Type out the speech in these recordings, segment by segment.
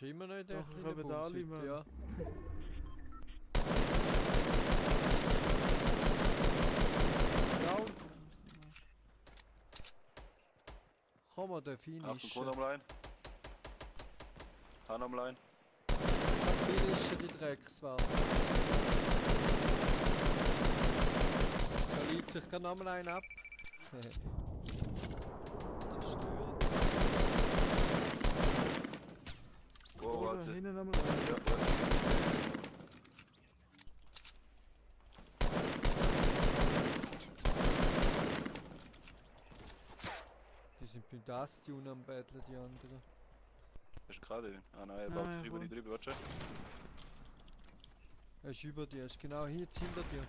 Bist du immer noch in der Doch, ich habe da alle, Mann. Ja. Down. Komm mal, der Achtung, Finish. Grund am Line. Han am Line. Finish die Dreckswelt. Da liegt sich gerade nochmal einen ab. Zerstören. Wow, Oh, da warte. hinten nochmal. Ja, ja. Die sind beim Dastion am Betteln, die anderen. Hast du gerade ihn? Ah nein, er Nein, baut sich über wohl. die drüber, warte. Er ist über dir, er ist genau hier jetzt hinter dir.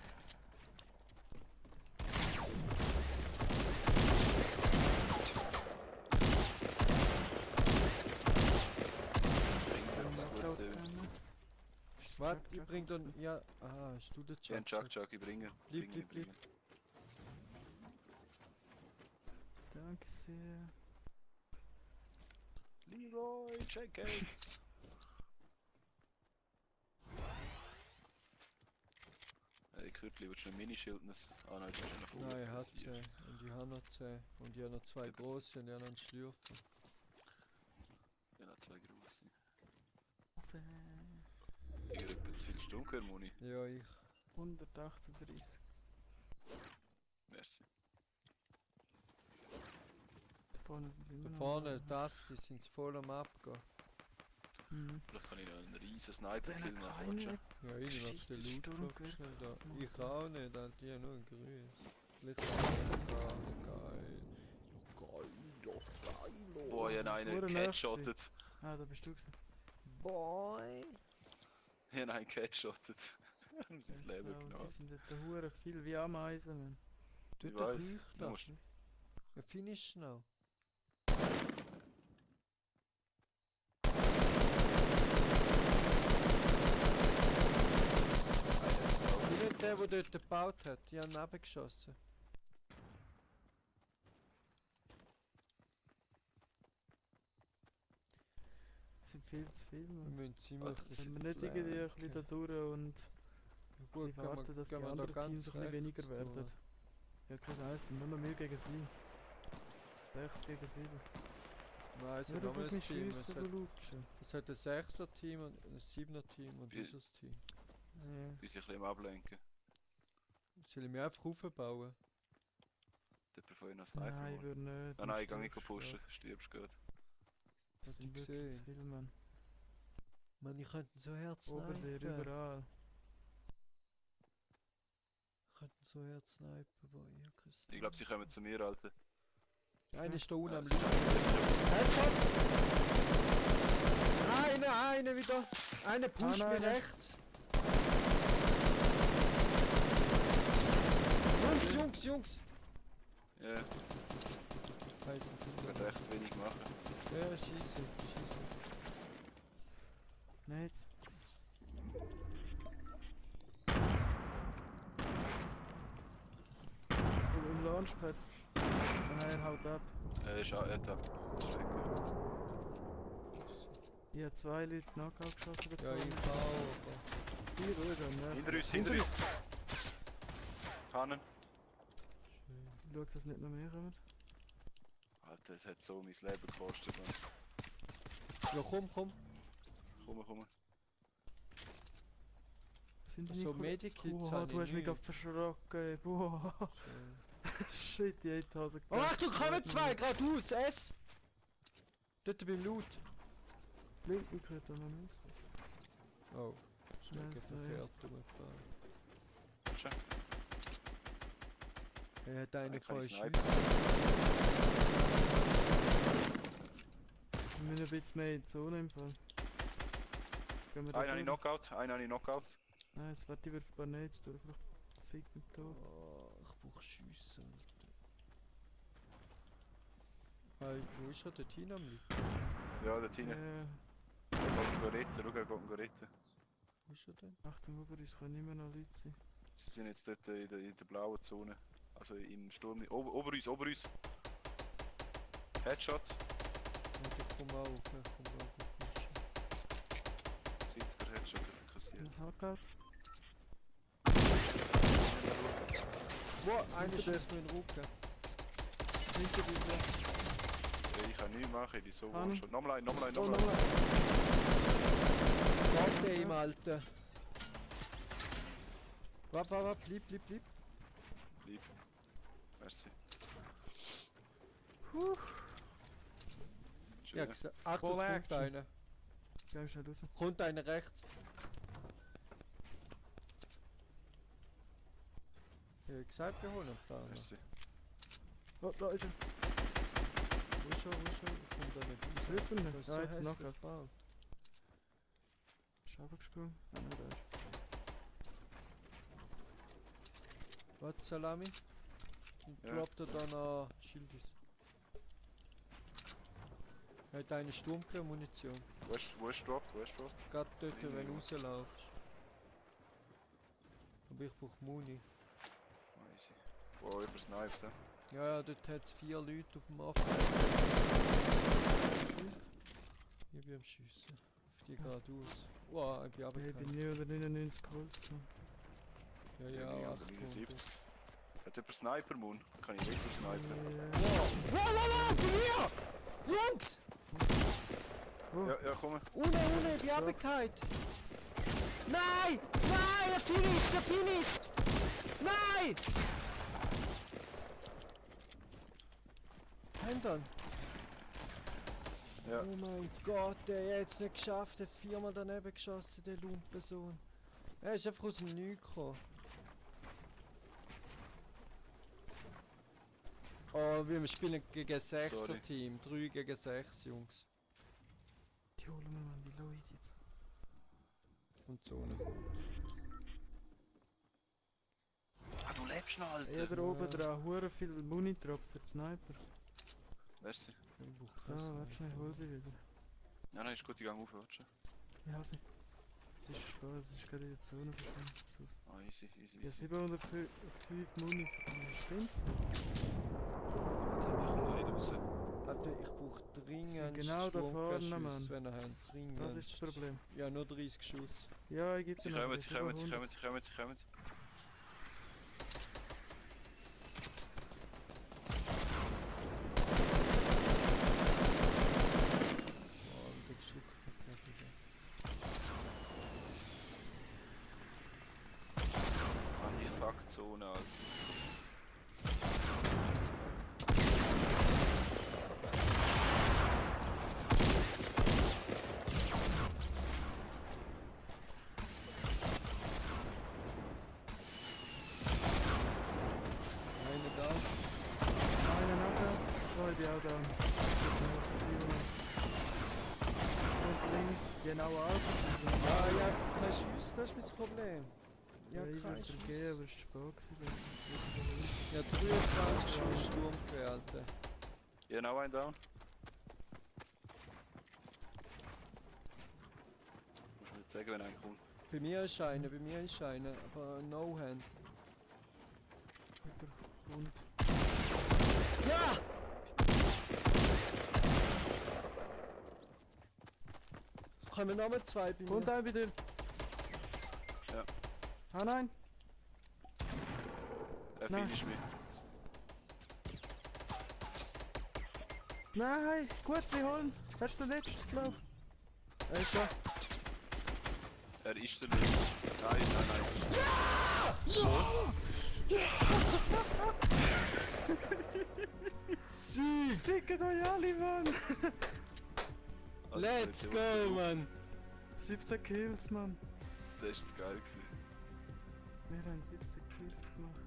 Das ist gut, Steven. Warte, ich bring dann. Ja. Ah, hast du den Ja, einen Chuck? Chuck, ich bringe. Bleib. Danke sehr. Leroy Jenkins! Ich könnte lieber schon ein Mini-Schildnis. Ah nein, du hast einen Vogel. Nein, er hat 10. Und ich habe noch 10. Und ich habe noch 2 Ja, das- große und ich habe noch einen Schlürfen. Ja, noch 2 große. Auf, Ich habe etwa zu viel Stunde, Moni. Ja, ich. 138. Merci. Da vorne sind sie immer Da noch. vorne, das, die sind voll am Abgehen. Mhm. Vielleicht kann ich noch einen riesen Sniper-Kill Denen machen, keine warte. Ja, ich mach den Geschichte Loot Sturmgewehr schnell da. machen. Ich auch nicht, da die haben nur ein Grün. Vielleicht ist gar geil. Ja, geil. Boah, ich habe einen Hure gecatshottet. Ah, da bist du gewesen. Boy. Ich habe einen gecatshottet. Haben sie das Leben Die genommen. sind dort hure viel wie Ameisen, Mann. Du Ich doch weiss. Du leuchten. musst... Ja, finish noch. Ich bin nicht der dort gebaut hat. Die haben nebengeschossen. Das sind viel zu viel, Wir Mann. müssen ziemlich... Wenn wir nicht irgendwie ein bisschen da durch und ein Gut, bisschen warten, dass die anderen Teams ein bisschen weniger werden. Ja, kein Scheiß, nur noch wir gegen sie. 6 gegen 7. Nein, es Hör hat auf nochmal mit ein mir Team. schiessen, du Lutsche. Es hat ein 6er-Team und ein 7er-Team und Wie- dieses Team. Ja. Die sich ein bisschen ablenken. Soll ich mich einfach aufbauen? Dort bevor ich noch Sniper Nein, ich hole. würde nicht. Ah nein, ich gehe nicht Stirbst pushen. grad. Stirbst gut. Das Hat sind ich wirklich gesehen. zu viele, Mann. Mann, ich könnte so Herz Ober dir, snipen. überall. Ich könnte so Herz snipen, boah, ich hab kein Ich glaube, sie kommen zu mir, Alter. Einer ist da unten am sie- Licht. sie- Headshot! Einer wieder! Einer pusht nein, mich nein. rechts! Jungs! Ja, ich Heißen kann recht wenig machen. Ja, schieße. Nichts. Im Launchpad. Nein, er haut ab. Ist auch, er hat ist weg. Ich habe 2 Leute Knockout geschossen Ja, bekommen. ich auch, Hier, ruhig an, ja. Hinter uns! Kannen! Schön. Schau, dass nicht noch mehr kommen. Alter, es hat so mein Leben gekostet. Mann. Ja, komm. Komm. Sind die So nicht Medikits Boah, habe du hast ich mich nicht. gerade verschrocken. Boah. Schön. Shit, die hat Hose Oh, Achtung, kommen zwei, geradeaus, S! Dort beim Loot. Linken gehört da noch nicht. Oh, Strecke Nice, verkehrt umgefahren. Schön. Er hat einen Kann voll ich Schüsse. snipen? Wir müssen ein bisschen mehr in die Zone im Fall. Gehen wir da Einen habe ich durch? Knockout. Nein, es wird die wirft ein paar Nets durch. Vielleicht fickt mich tot. Oh, ich brauch Schüsse. Alter. Hey, wo ist er? Dort hin am Lied? Ja, dort hinten. Ja, Er geht retten, schau, er geht retten. Wo ist er denn? Achtung, über uns können immer noch Leute sein. Sie sind jetzt dort in der blauen Zone. Also im Sturm. Ober uns! Headshot! Ja, ich komm auf, ich komm auf. 70er Headshot hat er kassiert. Knockout. Wow, einer schießt mir in den Rücken. Hinter dir. Ich kann nichts machen, die so An. schon. Nochmal ein, nochmal ein, Oh, nochmal ein. Warte ihm, Alter. Warte, bleib. Lieb. Merci. Puh. Ja, Schön. gesagt. Ach, Voll das kommt Action. einer. Geh schnell raus. Kommt einer rechts. Ja, ich gesagt, wir holen einen Plan. Merci. Oh, da ist er. Wo ist er? Ich komm da nicht raus. Hilfen Das nicht. ist Ja, so jetzt hässlich nachher. gebaut. Ist runtergesprungen. Ah, nein, da ist Was, Salami? Ja. Droppt er dann an Schildis. Er hat eine Sturmgewehr-Munition. Wo ist dropped? Gerade dort, Ja. wenn du rauslaufst. Aber ich brauch Muni. Easy. Wow, übersniped, hä? Ja, dort hat es 4 Leute auf dem Affe. Schießt. Ich bin am Schiessen. Auf die geradeaus. Wow, ich bin Ja, ich bin runtergefallen. nie unter 99 Holz. Mann. Ja, Bin ich ja, unter 800. 79. Hat jemand Sniper, Moon? Kann ich nicht snipen? Ja. Wow, bei mir! Jungs! Oh, Ja, komm. Ohne, ich bin runtergefallen. Nein! Nein, der finisht! Nein! Händern! Ja. Oh mein Gott, der hat es nicht geschafft, der hat 4-mal daneben geschossen, der Lumpensohn. Er ist einfach aus dem Nichts gekommen. Oh, wir spielen gegen 6er Sorry. Team. 3 gegen 6, Jungs. die holen wir mal die Leute jetzt. Und die Zone kommt. Ah, du lebst noch, Alter! Ja, da oben dran, hure viel Muni-Drop für die Sniper. Merci. Ich brauch Ah, keinen warte schnell, hol sie wieder. Ja, nein, ist gut, ich gang auf, warte schon. Ich habe sie. Es ist spät, es ist gerade in der Zone verschwunden. Ah, easy. Ja, 705 Muni. Stimmt's? Ich komme nicht raus. Alter, ich brauch dringend genau da vorne, Sturmgewehrschüsse, Mann. wenn ihr habt. Dringend. Das ist das Problem. Ja, nur 30 Schuss. Ja, ich gebe Sie dir noch, kommen. das ist über 100. Oh, der geschluckt hat gerade wieder. Ah, die Fuck-Zone, Alter. Eine da. Einer nachher. Oh, ich bin auch da. Und links, genau aus. Ah ja, kein Schuss, das ist mein Problem. Ja, Ja, ich kein würde Schuss. gehen, aber es war spät gewesen. Ja, 23 Schuss Sturmgewehr, Alter. Ja, noch ein down. Musst du mir jetzt sagen, wenn einer kommt. Bei mir ist einer, aber no hand. Und Ja! Kommen nochmal 2 bei mir. und ein bitte. Ja. Ah nein. Er Nein. finish mich. Nein, gut, wir holen. Hast du den letzten Lauf? Er ist da. Er ist der Letzte. Nein. Ficken euch alle, Mann! Alter, Let's der go, wird Mann! 17 Kills, Mann. Das war zu geil gewesen. Wir haben 17 Kills gemacht.